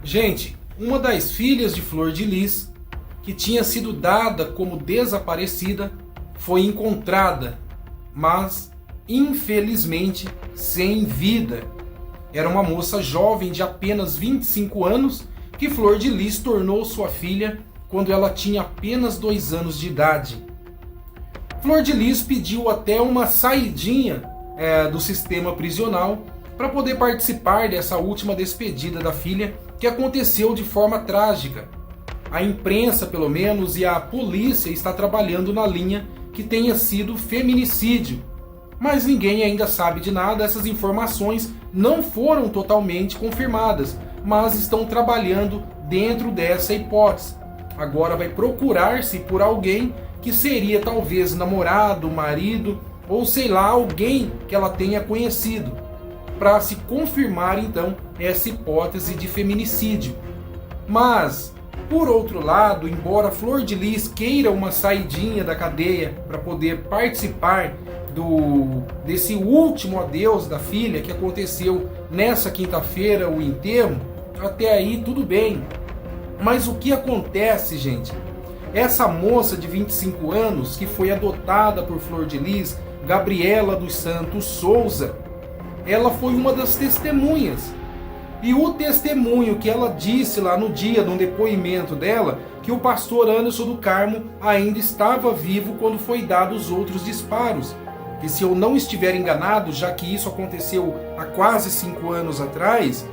Gente, uma das filhas de Flor de Lis, que tinha sido dada como desaparecida, foi encontrada, mas infelizmente sem vida. Era uma moça jovem de apenas 25 anos que Flor de Lis tornou sua filha quando ela tinha apenas 2 anos de idade. Flor de Lis pediu até uma saidinha do sistema prisional para poder participar dessa última despedida da filha, que aconteceu de forma trágica. A imprensa, pelo menos, e a polícia está trabalhando na linha que tenha sido feminicídio. Mas ninguém ainda sabe de nada, essas informações não foram totalmente confirmadas, mas estão trabalhando dentro dessa hipótese. Agora vai procurar-se por alguém que seria talvez namorado, marido, ou sei lá, alguém que ela tenha conhecido, para se confirmar então essa hipótese de feminicídio. Mas, por outro lado, embora Flor de Lis queira uma saidinha da cadeia para poder participar desse último adeus da filha que aconteceu nessa quinta-feira, o enterro, até aí tudo bem. Mas o que acontece, gente? Essa moça de 25 anos que foi adotada por Flor de Lis, Gabriela dos Santos Souza, ela foi uma das testemunhas. E o testemunho que ela disse lá no dia do depoimento dela, que o pastor Anderson do Carmo ainda estava vivo quando foi dados os outros disparos. E se eu não estiver enganado, já que isso aconteceu há quase 5 anos atrás,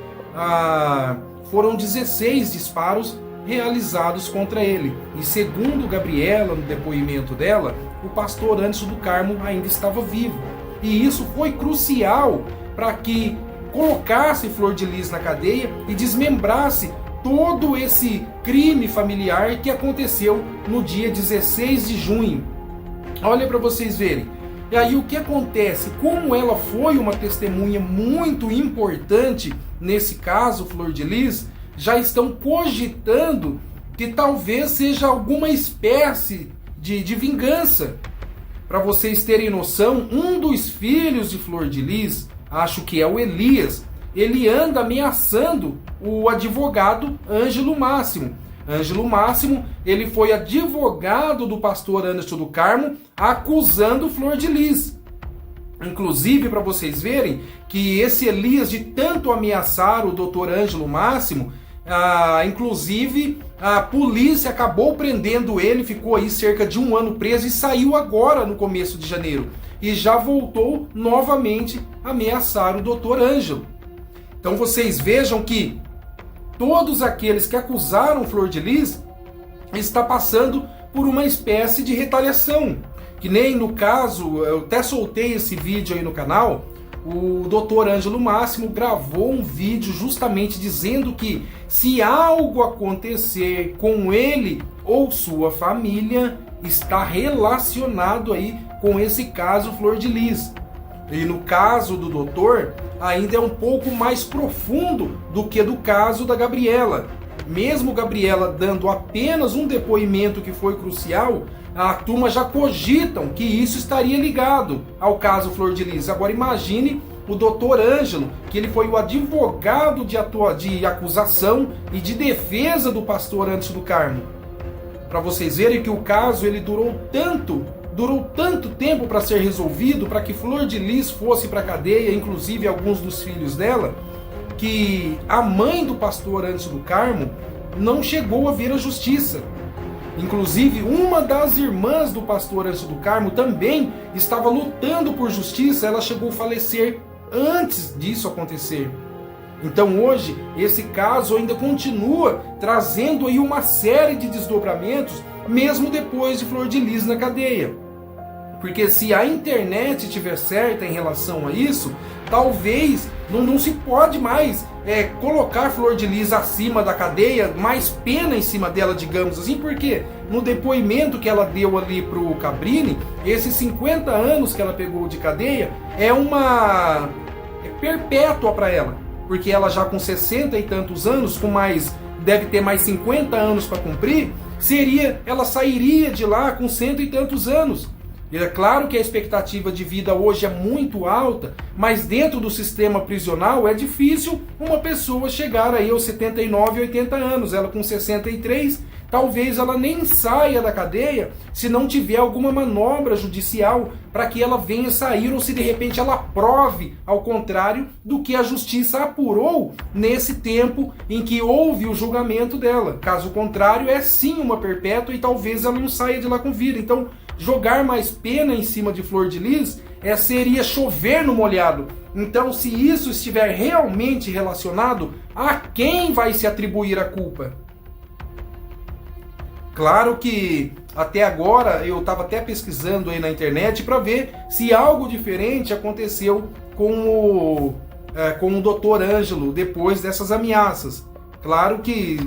foram 16 disparos realizados contra ele. E segundo Gabriela, no depoimento dela, o pastor Anderson do Carmo ainda estava vivo. E isso foi crucial para que colocasse Flor de Lis na cadeia e desmembrasse todo esse crime familiar que aconteceu no dia 16 de junho. Olha para vocês verem. E aí o que acontece? Como ela foi uma testemunha muito importante nesse caso, Flor de Lis, já estão cogitando que talvez seja alguma espécie de vingança. Para vocês terem noção, um dos filhos de Flor de Lis, acho que é o Elias, ele anda ameaçando o advogado Ângelo Máximo. Ângelo Máximo, ele foi advogado do pastor Anderson do Carmo, acusando Flor de Lis. Inclusive, para vocês verem que esse Elias, de tanto ameaçar o doutor Ângelo Máximo, inclusive a polícia acabou prendendo ele, ficou aí cerca de 1 ano preso e saiu agora no começo de janeiro. E já voltou novamente a ameaçar o doutor Ângelo. Então vocês vejam que todos aqueles que acusaram Flor de Lis está passando por uma espécie de retaliação. Que nem no caso, eu até soltei esse vídeo aí no canal, o Dr. Ângelo Máximo gravou um vídeo justamente dizendo que se algo acontecer com ele ou sua família, está relacionado aí com esse caso Flor de Lis. E no caso do doutor, ainda é um pouco mais profundo do que do caso da Gabriela. Mesmo Gabriela dando apenas um depoimento que foi crucial, a turma já cogitam que isso estaria ligado ao caso Flor de Lis. Agora imagine o doutor Ângelo, que ele foi o advogado de acusação e de defesa do pastor Anderson do Carmo. Para vocês verem que o caso ele durou tanto tempo para ser resolvido, para que Flor de Lis fosse para a cadeia, inclusive alguns dos filhos dela, que a mãe do pastor Anderson do Carmo não chegou a ver a justiça. Inclusive, uma das irmãs do pastor Anderson do Carmo também estava lutando por justiça, ela chegou a falecer antes disso acontecer. Então hoje, esse caso ainda continua trazendo aí uma série de desdobramentos, mesmo depois de Flor de Lis na cadeia. Porque se a internet estiver certa em relação a isso, talvez não se pode mais colocar Flor de Lis acima da cadeia, mais pena em cima dela, digamos assim, porque no depoimento que ela deu ali para o Cabrini, esses 50 anos que ela pegou de cadeia é perpétua para ela, porque ela já com 60 e tantos anos, deve ter mais 50 anos para cumprir, ela sairia de lá com 100 e tantos anos. É claro que a expectativa de vida hoje é muito alta, mas dentro do sistema prisional é difícil uma pessoa chegar aí aos 79, 80 anos. Ela com 63, talvez ela nem saia da cadeia se não tiver alguma manobra judicial para que ela venha sair, ou se de repente ela prove ao contrário do que a justiça apurou nesse tempo em que houve o julgamento dela. Caso contrário, é sim uma perpétua e talvez ela não saia de lá com vida. Então, jogar mais pena em cima de Flor de Lis seria chover no molhado. Então, se isso estiver realmente relacionado, a quem vai se atribuir a culpa? Claro que até agora eu estava até pesquisando aí na internet para ver se algo diferente aconteceu com o Dr. Ângelo depois dessas ameaças. Claro que,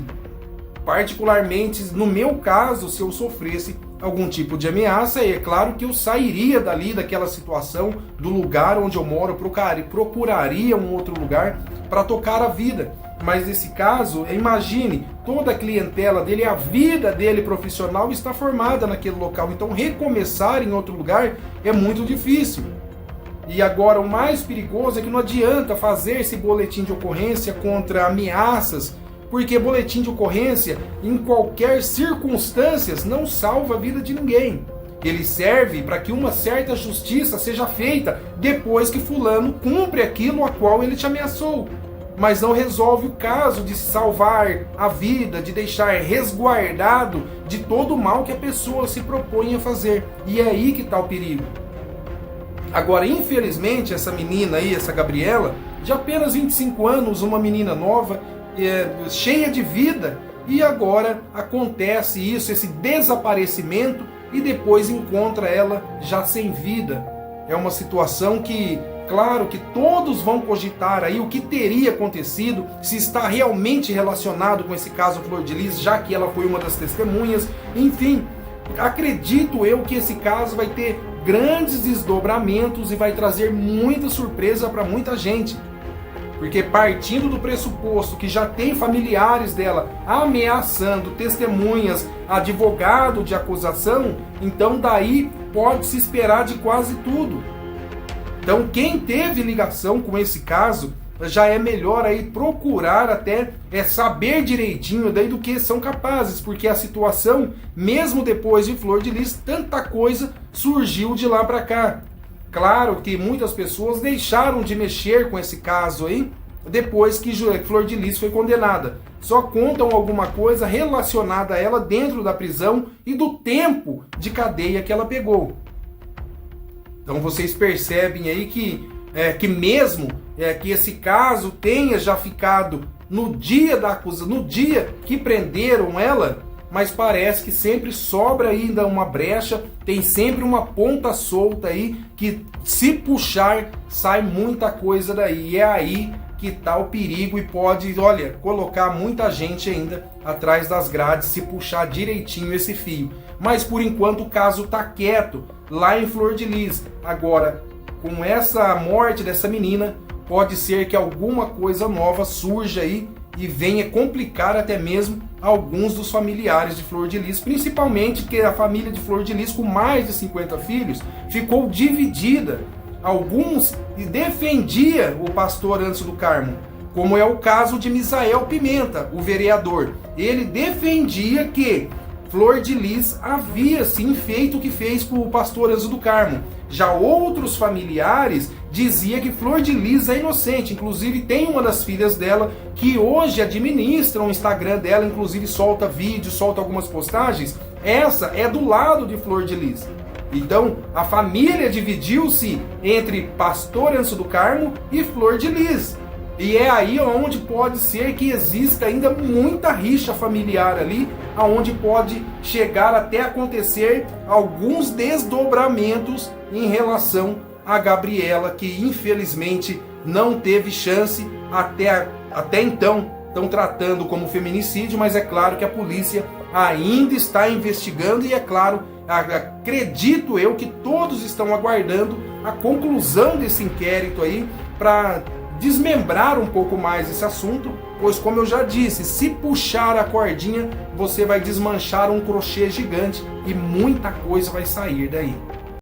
particularmente no meu caso, se eu sofresse algum tipo de ameaça, é claro que eu sairia dali, daquela situação, do lugar onde eu moro, procuraria um outro lugar para tocar a vida. Mas nesse caso, imagine, toda a clientela dele, a vida dele profissional está formada naquele local. Então recomeçar em outro lugar é muito difícil. E agora o mais perigoso é que não adianta fazer esse boletim de ocorrência contra ameaças, porque boletim de ocorrência, em qualquer circunstância, não salva a vida de ninguém. Ele serve para que uma certa justiça seja feita depois que fulano cumpre aquilo a qual ele te ameaçou. Mas não resolve o caso de salvar a vida, de deixar resguardado de todo o mal que a pessoa se propõe a fazer. E é aí que está o perigo. Agora, infelizmente, essa menina aí, essa Gabriela, de apenas 25 anos, uma menina nova, cheia de vida, e agora acontece isso, esse desaparecimento, e depois encontra ela já sem vida. É uma situação que, claro, que todos vão cogitar aí o que teria acontecido, se está realmente relacionado com esse caso Flor de Lis, já que ela foi uma das testemunhas. Enfim, acredito eu que esse caso vai ter grandes desdobramentos e vai trazer muita surpresa para muita gente. Porque partindo do pressuposto que já tem familiares dela ameaçando testemunhas, advogado de acusação, então daí pode-se esperar de quase tudo. Então quem teve ligação com esse caso, já é melhor aí procurar até saber direitinho daí do que são capazes, porque a situação, mesmo depois de Flor de Lis, tanta coisa surgiu de lá para cá. Claro que muitas pessoas deixaram de mexer com esse caso aí depois que Flor de Lis foi condenada. Só contam alguma coisa relacionada a ela dentro da prisão e do tempo de cadeia que ela pegou. Então vocês percebem aí que mesmo que esse caso tenha já ficado no dia da acusação, no dia que prenderam ela, mas parece que sempre sobra ainda uma brecha, tem sempre uma ponta solta aí, que se puxar, sai muita coisa daí. E é aí que está o perigo e pode, olha, colocar muita gente ainda atrás das grades se puxar direitinho esse fio. Mas por enquanto o caso está quieto lá em Flor de Lis. Agora, com essa morte dessa menina, pode ser que alguma coisa nova surja aí e venha complicar até mesmo alguns dos familiares de Flor de Lis, principalmente que a família de Flor de Lis, com mais de 50 filhos, ficou dividida. Alguns defendia o pastor Ângelo do Carmo, como é o caso de Misael Pimenta, o vereador. Ele defendia que Flor de Lis havia sim feito o que fez com o pastor Ângelo do Carmo. Já outros familiares diziam que Flor de Lis é inocente. Inclusive tem uma das filhas dela que hoje administra o Instagram dela, inclusive solta vídeos, solta algumas postagens. Essa é do lado de Flor de Lis. Então a família dividiu-se entre pastor Ângelo do Carmo e Flor de Lis. E é aí onde pode ser que exista ainda muita rixa familiar ali, aonde pode chegar até acontecer alguns desdobramentos em relação a Gabriela, que infelizmente não teve chance até então. Estão tratando como feminicídio, mas é claro que a polícia ainda está investigando e é claro, acredito eu que todos estão aguardando a conclusão desse inquérito aí para desmembrar um pouco mais esse assunto, pois como eu já disse, se puxar a cordinha, você vai desmanchar um crochê gigante e muita coisa vai sair daí.